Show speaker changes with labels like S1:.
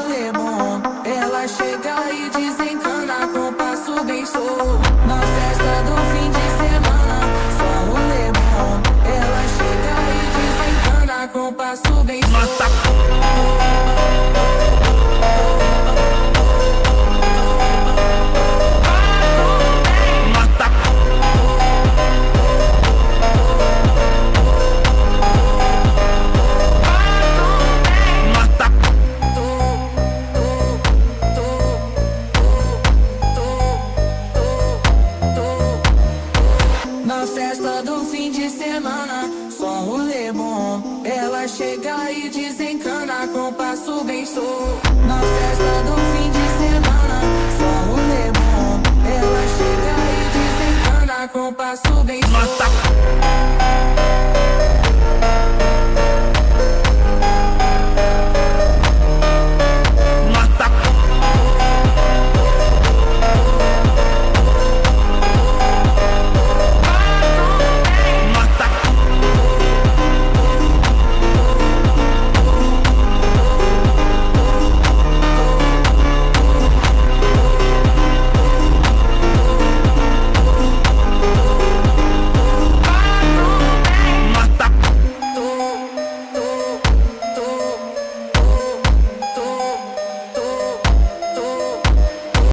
S1: rolê bom. Ela chega e desencana com passo bem show. Na festa do fim de semana, só rolê bom. Ela chega e desencana com passo bem show. Na festa do fim de semana, só rolê bom. Ela chega e desencana com passo bem show. Na festa do fim de semana, só rolê bom. Ela chega e desencana com passo bem show.